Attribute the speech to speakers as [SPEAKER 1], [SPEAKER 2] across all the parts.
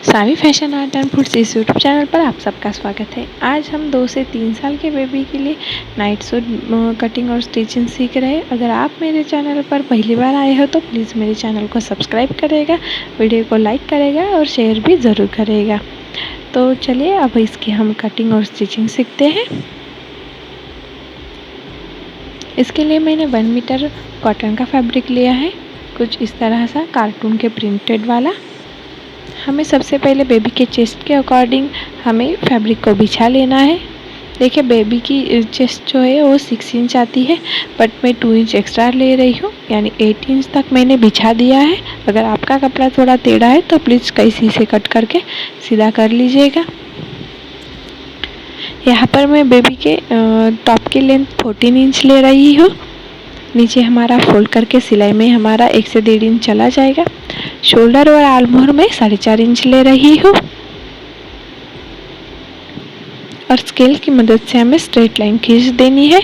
[SPEAKER 1] Saavi fashion art and foods इस YouTube channel पर आप सबका स्वागत है। आज हम 2 से 3 साल के बेबी के लिए नाइट सूट कटिंग और स्टिचिंग सीख रहे हैं। अगर आप मेरे चैनल पर पहली बार आए हो तो प्लीज़ मेरे चैनल को सब्सक्राइब करेगा, वीडियो को लाइक करेगा और शेयर भी ज़रूर करेगा। तो चलिए अब इसकी हम कटिंग और स्टिचिंग सीखते हैं। इसके लिए मैंने 1 मीटर कॉटन का फैब्रिक लिया है, कुछ इस तरह सा कार्टून के प्रिंटेड वाला। हमें सबसे पहले बेबी के चेस्ट के अकॉर्डिंग हमें फैब्रिक को बिछा लेना है। देखिए बेबी की चेस्ट जो है वो 6 इंच आती है, बट मैं 2 इंच एक्स्ट्रा ले रही हूँ, यानी 8 इंच तक मैंने बिछा दिया है। अगर आपका कपड़ा थोड़ा टेढ़ा है तो प्लीज़ कैंची से कट करके सीधा कर लीजिएगा। यहाँ पर मैं बेबी के टॉप की लेंथ 14 इंच ले रही हूँ। नीचे हमारा फोल्ड करके सिलाई में हमारा 1 से 1.5 इंच चला जाएगा। शोल्डर और आर्म होल में 4.5 इंच ले रही हूँ और स्केल की मदद से हमें स्ट्रेट लाइन खींच देनी है।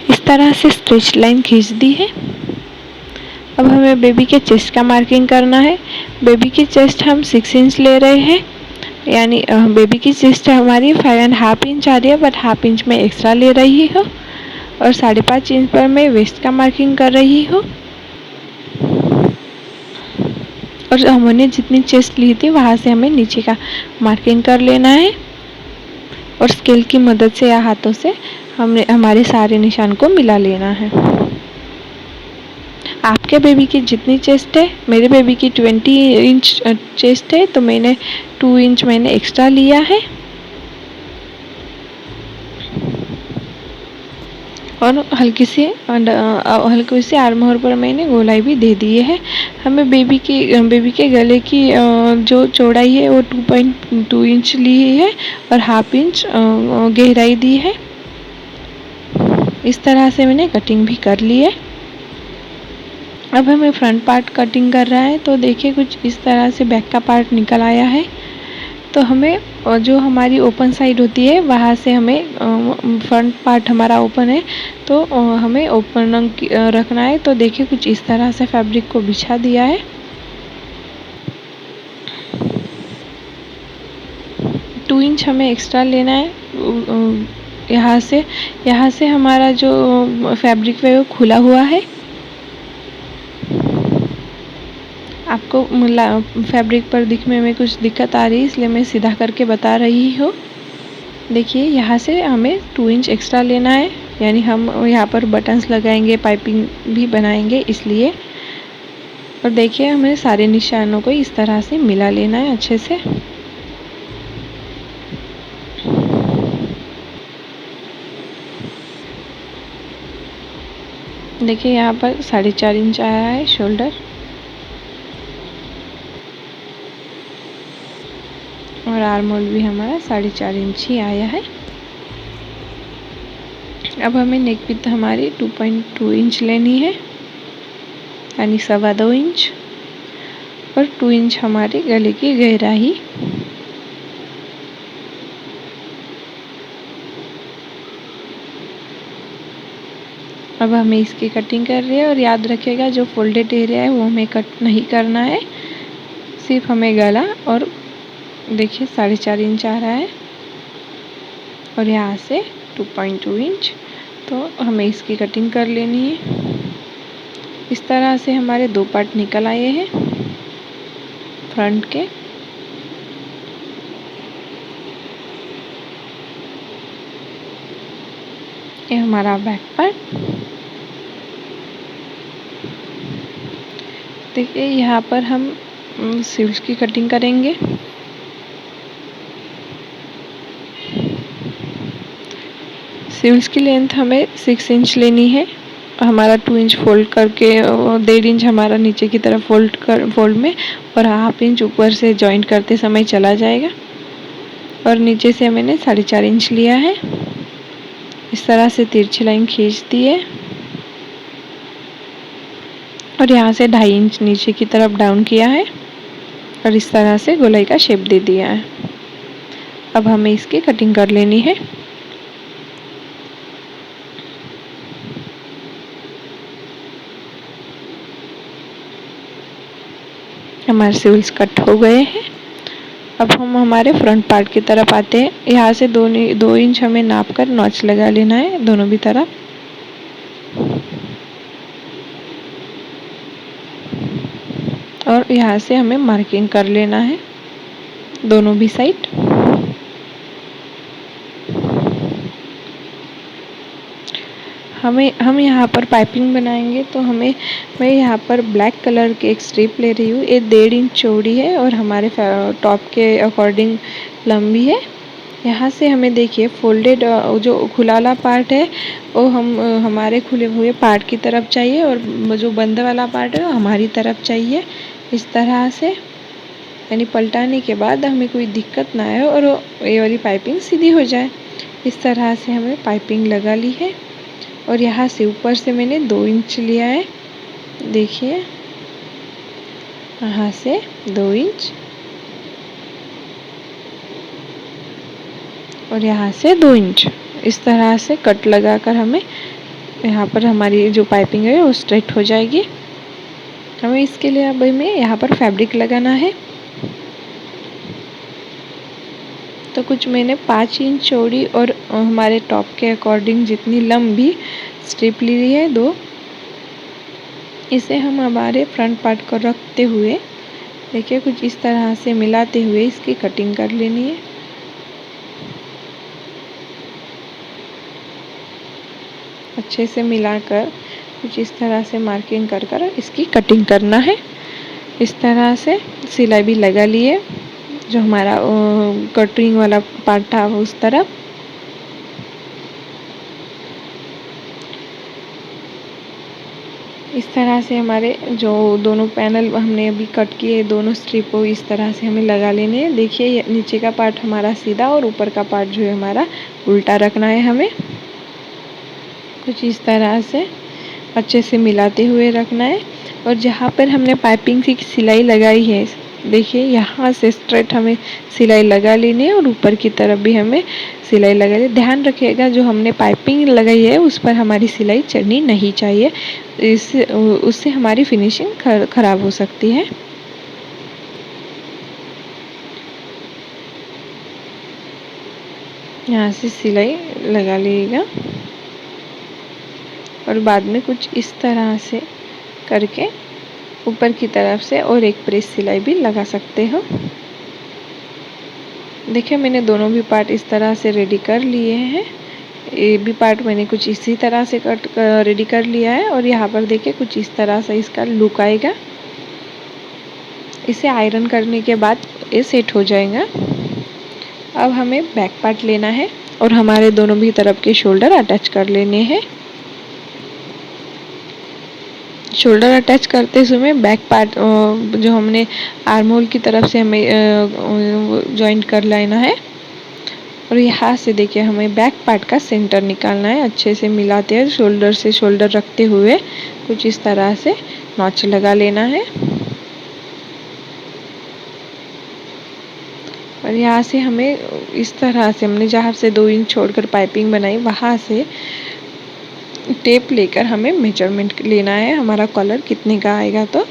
[SPEAKER 1] इस तरह से स्ट्रेट लाइन खींच दी है। अब हमें बेबी के चेस्ट का मार्किंग करना है। बेबी की चेस्ट हम 6 इंच ले रहे हैं, यानी बेबी की चेस्ट हमारी 5.5 इंच आ रही है, बट हाफ इंच में एक्स्ट्रा ले रही हूँ और 5.5 इंच पर मैं वेस्ट का मार्किंग कर रही हूँ। और हमने जितनी चेस्ट ली थी वहाँ से हमें नीचे का मार्किंग कर लेना है और स्केल की मदद से या हाथों से हमने हमारे सारे निशान को मिला लेना है। आपके बेबी की जितनी चेस्ट है, मेरे बेबी की 20 इंच चेस्ट है तो मैंने 2 इंच एक्स्ट्रा लिया है और हल्की सी आर्म होल पर मैंने गोलाई भी दे दी है। हमें बेबी के गले की जो चौड़ाई है वो 2.2 इंच ली है और हाफ इंच गहराई दी है। इस तरह से मैंने कटिंग भी कर ली है। अब हमें फ्रंट पार्ट कटिंग कर रहा है, तो देखिए कुछ इस तरह से बैक का पार्ट निकल आया है। तो हमें जो हमारी ओपन साइड होती है वहाँ से हमें फ्रंट पार्ट हमारा ओपन है तो हमें ओपन रखना है। तो देखिए कुछ इस तरह से फैब्रिक को बिछा दिया है। टू इंच हमें एक्स्ट्रा लेना है। यहाँ से हमारा जो फैब्रिक है वो खुला हुआ है। आपको फैब्रिक पर दिखने में कुछ दिक्कत आ रही है, इसलिए मैं सीधा करके बता रही हूँ। देखिए यहाँ से हमें 2 इंच एक्स्ट्रा लेना है, यानी हम यहाँ पर बटन्स लगाएंगे, पाइपिंग भी बनाएंगे इसलिए। और देखिए हमें सारे निशानों को इस तरह से मिला लेना है अच्छे से। देखिए यहाँ पर 4.5 इंच आया है शोल्डर और आर्म होल भी हमारा 4.5 इंच ही आया है। अब हमें नेक विड्थ हमारी 2.2 इंच लेनी है, यानी 2.25 इंच और 2 इंच हमारे गले की गहराई। अब हमें इसकी कटिंग कर रही है और याद रखिएगा जो फोल्डेड एरिया है वो हमें कट नहीं करना है, सिर्फ हमें गला और देखिए 4.5 इंच आ रहा है और यहाँ से 2.2 इंच। तो हमें इसकी कटिंग कर लेनी है। इस तरह से हमारे 2 पार्ट निकल आए हैं फ्रंट के। ये हमारा बैक पार्ट। देखिए यहाँ पर हम स्लीव्स की कटिंग करेंगे। स्लीव्स की लेंथ हमें 6 इंच लेनी है। हमारा 2 इंच फोल्ड करके 1.5 इंच हमारा नीचे की तरफ फोल्ड में और हाफ इंच ऊपर से जॉइंट करते समय चला जाएगा। और नीचे से मैंने 4.5 इंच लिया है। इस तरह से तिरछी लाइन खींच दी है और यहाँ से 2.5 इंच नीचे की तरफ डाउन किया है और इस तरह से गोलाई का शेप दे दिया है। अब हमें इसकी कटिंग कर लेनी है। हमारे सिवल्स कट हो गए हैं। अब हम हमारे फ्रंट पार्ट की तरफ आते हैं। यहाँ से 2 इंच हमें नाप कर नॉच लगा लेना है दोनों भी तरफ। और यहाँ से हमें मार्किंग कर लेना है दोनों भी साइड। हम यहाँ पर पाइपिंग बनाएंगे तो मैं यहाँ पर ब्लैक कलर की एक स्ट्रिप ले रही हूँ। ये 1.5 इंच चौड़ी है और हमारे टॉप के अकॉर्डिंग लंबी है। यहाँ से हमें देखिए फोल्डेड जो खुला वाला पार्ट है वो हमारे खुले हुए पार्ट की तरफ चाहिए और जो बंद वाला पार्ट है वो हमारी तरफ चाहिए। इस तरह से यानी पलटाने के बाद हमें कोई दिक्कत ना आए और ये वाली पाइपिंग सीधी हो जाए। इस तरह से हमें पाइपिंग लगा ली है। और यहाँ से ऊपर से मैंने 2 इंच लिया है। देखिए यहाँ से 2 इंच और यहाँ से 2 इंच। इस तरह से कट लगाकर हमें यहाँ पर हमारी जो पाइपिंग है वो स्ट्रेट हो जाएगी। हमें इसके लिए अब हमें यहाँ पर फैब्रिक लगाना है। तो कुछ मैंने 5 इंच चौड़ी और हमारे टॉप के अकॉर्डिंग जितनी लंबी स्ट्रिप ली है 2। इसे हम हमारे फ्रंट पार्ट को रखते हुए देखिए कुछ इस तरह से मिलाते हुए इसकी कटिंग कर लेनी है। अच्छे से मिलाकर कुछ इस तरह से मार्किंग कर कर इसकी कटिंग करना है। इस तरह से सिलाई भी लगा ली है जो हमारा कटिंग वाला पार्ट था उस तरफ। इस तरह से हमारे जो दोनों पैनल हमने अभी कट किए दोनों स्ट्रिप को इस तरह से हमें लगा लेने हैं। देखिए नीचे का पार्ट हमारा सीधा और ऊपर का पार्ट जो है हमारा उल्टा रखना है। हमें कुछ इस तरह से अच्छे से मिलाते हुए रखना है। और जहाँ पर हमने पाइपिंग की सिलाई लगाई है देखिए यहाँ से स्ट्रेट हमें सिलाई लगा लेनी है और ऊपर की तरफ भी हमें सिलाई लगा ले। ध्यान रखिएगा जो हमने पाइपिंग लगाई है उस पर हमारी सिलाई चढ़नी नहीं चाहिए, उससे हमारी फिनिशिंग खराब हो सकती है। यहाँ से सिलाई लगा लीजिएगा और बाद में कुछ इस तरह से करके ऊपर की तरफ से और एक प्रेस सिलाई भी लगा सकते हो। देखिए मैंने दोनों भी पार्ट इस तरह से रेडी कर लिए हैं। ये भी पार्ट मैंने कुछ इसी तरह से रेडी कर लिया है और यहाँ पर देखिए कुछ इस तरह से इसका लुक आएगा। इसे आयरन करने के बाद ये सेट हो जाएगा। अब हमें बैक पार्ट लेना है और हमारे दोनों भी तरफ के शोल्डर अटैच कर लेने हैं। शोल्डर अटैच करते समय बैक पार्ट जो हमने आर्म होल की तरफ से हमें जॉइंट कर लेना है। और यहाँ से देखिए हमें बैक पार्ट का सेंटर निकालना है। अच्छे से मिलाते हैं शोल्डर से शोल्डर रखते हुए कुछ इस तरह से नॉच लगा लेना है। और यहाँ से हमें इस तरह से हमने जहाँ से 2 इंच छोड़कर पाइपिंग बनाई वहाँ से टेप लेकर हमें मेजरमेंट लेना है हमारा कॉलर कितने का आएगा। तो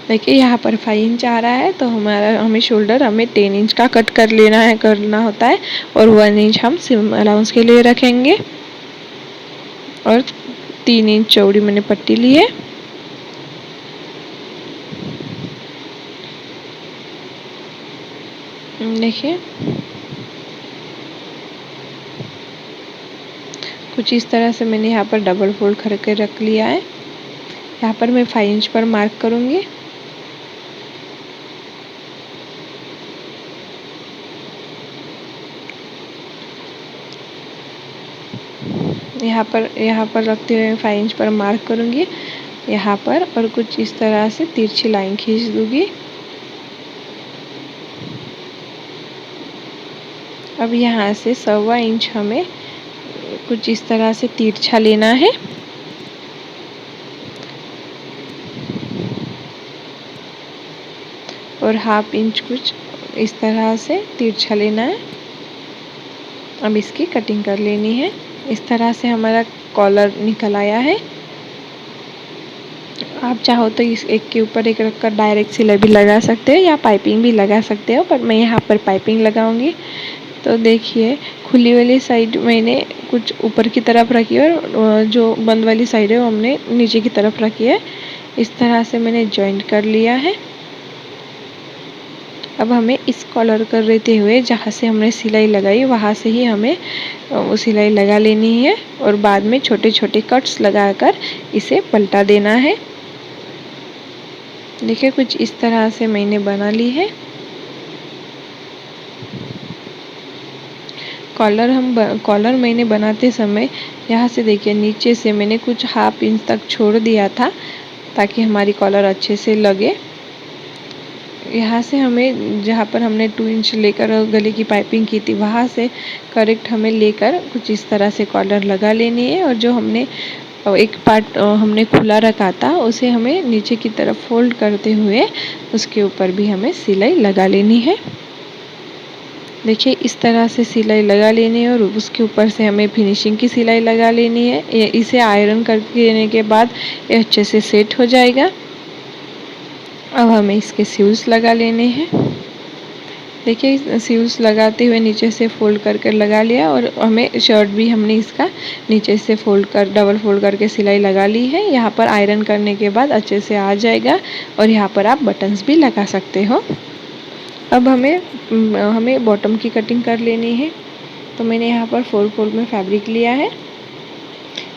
[SPEAKER 1] देखिए यहाँ पर 5 इंच आ रहा है तो हमें शोल्डर 10 इंच का कट करना होता है और 1 इंच हम सिम अलाउंस के लिए रखेंगे। और 3 इंच चौड़ी मैंने पट्टी ली है। देखिए कुछ इस तरह से मैंने यहाँ पर डबल फोल्ड करके रख लिया है। यहाँ पर मैं 5 इंच पर मार्क करूँगी। यहाँ पर रखते हुए 5 इंच पर मार्क करूँगी यहाँ पर और कुछ इस तरह से तिरछी लाइन खींच दूँगी। अब यहाँ से 1.25 इंच हमें कुछ इस तरह से तिरछा लेना है। और 1/2 इंच कुछ इस तरह से तिरछा लेना है। अब इसकी कटिंग कर लेनी है। इस तरह से हमारा कॉलर निकल आया है। आप चाहो तो इस एक के ऊपर एक रखकर डायरेक्ट सिलाई भी लगा सकते हो या पाइपिंग भी लगा सकते हो, पर मैं यहाँ पर पाइपिंग लगाऊंगी। तो देखिए खुली वाली साइड मैंने कुछ ऊपर की तरफ रखी है और जो बंद वाली साइड है वो हमने नीचे की तरफ रखी है। इस तरह से मैंने जॉइंट कर लिया है। अब हमें इस कॉलर कर लेते हुए जहाँ से हमने सिलाई लगाई वहाँ से ही हमें वो सिलाई लगा लेनी है और बाद में छोटे छोटे कट्स लगाकर इसे पलटा देना है। देखिए कुछ इस तरह से मैंने बना ली है। कॉलर मैंने बनाते समय यहाँ से देखिए नीचे से मैंने कुछ हाफ इंच तक छोड़ दिया था ताकि हमारी कॉलर अच्छे से लगे। यहाँ से हमें जहाँ पर हमने 2 इंच लेकर गले की पाइपिंग की थी वहाँ से करेक्ट हमें लेकर कुछ इस तरह से कॉलर लगा लेनी है और जो हमने एक पार्ट हमने खुला रखा था उसे हमें नीचे की तरफ फोल्ड करते हुए उसके ऊपर भी हमें सिलाई लगा लेनी है। देखिए इस तरह से सिलाई लगा लेनी है और उसके ऊपर से हमें फिनिशिंग की सिलाई लगा लेनी है। इसे आयरन करके देने के बाद ये अच्छे से सेट हो जाएगा। अब हमें इसके सील्स लगा लेने हैं। देखिए सील्स लगाते हुए नीचे से फोल्ड करके लगा लिया और हमें शर्ट भी हमने इसका नीचे से डबल फोल्ड करके सिलाई लगा ली है। यहाँ पर आयरन करने के बाद अच्छे से आ जाएगा और यहाँ पर आप बटन्स भी लगा सकते हो। अब हमें बॉटम की कटिंग कर लेनी है। तो मैंने यहाँ पर 4 फोल्ड में फैब्रिक लिया है।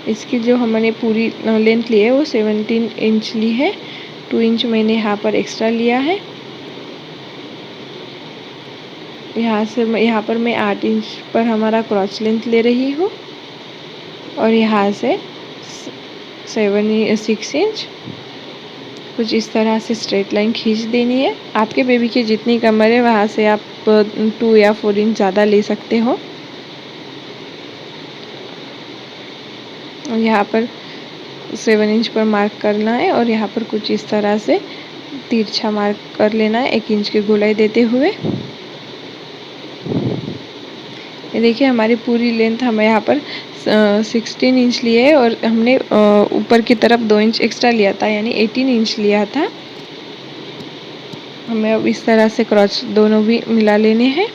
[SPEAKER 1] इसकी जो हमने पूरी लेंथ ली है वो 17 इंच ली है। 2 इंच मैंने यहाँ पर एक्स्ट्रा लिया है। यहाँ पर मैं 8 इंच पर हमारा क्रॉस लेंथ ले रही हूँ और यहाँ से 6 इंच कुछ इस तरह से स्ट्रेट लाइन खींच देनी है। आपके बेबी की जितनी कमर है वहाँ से आप 2 या 4 इंच ज़्यादा ले सकते हो। और यहाँ पर 7 इंच पर मार्क करना है और यहाँ पर कुछ इस तरह से तिरछा मार्क कर लेना है 1 इंच की गोलाई देते हुए। ये देखिए हमारी पूरी लेंथ हमें यहाँ पर 16 इंच लिए है और हमने ऊपर की तरफ 2 इंच एक्स्ट्रा लिया था यानी 18 इंच लिया था। हमें अब इस तरह से क्रॉस दोनों भी मिला लेने हैं।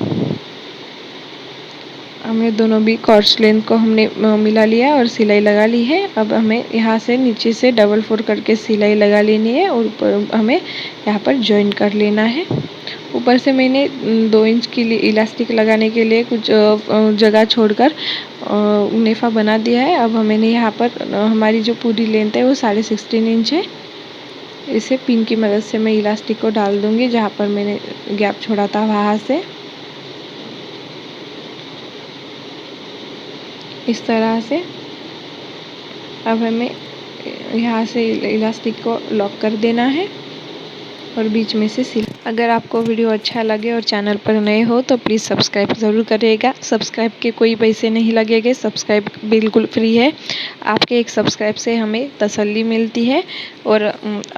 [SPEAKER 1] हमने दोनों भी क्रॉस लेंथ को हमने मिला लिया और सिलाई लगा ली है। अब हमें यहाँ से नीचे से डबल फोल्ड करके सिलाई लगा लेनी है और ऊपर हमें यहाँ पर जॉइन कर लेना है। ऊपर से मैंने 2 इंच की इलास्टिक लगाने के लिए कुछ जगह छोड़कर नेफा बना दिया है। अब मैंने यहाँ पर हमारी जो पूरी लेंथ है वो 16.5 इंच है। इसे पिन की मदद से मैं इलास्टिक को डाल दूंगी जहाँ पर मैंने गैप छोड़ा था वहाँ से। इस तरह से अब हमें यहाँ से इलास्टिक को लॉक कर देना है और बीच में से सिल। अगर आपको वीडियो अच्छा लगे और चैनल पर नए हो तो प्लीज़ सब्सक्राइब ज़रूर करिएगा। सब्सक्राइब के कोई पैसे नहीं लगेंगे, सब्सक्राइब बिल्कुल फ्री है। आपके एक सब्सक्राइब से हमें तसल्ली मिलती है और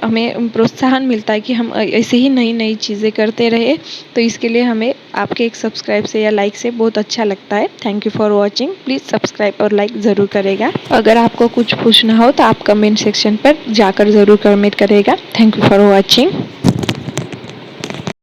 [SPEAKER 1] हमें प्रोत्साहन मिलता है कि हम ऐसे ही नई नई चीज़ें करते रहे। तो इसके लिए हमें आपके एक सब्सक्राइब से या लाइक से बहुत अच्छा लगता है। Thank you for watching. Please subscribe और लाइक ज़रूर करेगा। अगर आपको कुछ पूछना हो तो आप कमेंट सेक्शन पर जाकर ज़रूर कमेंट करेगा। Thank you for watching.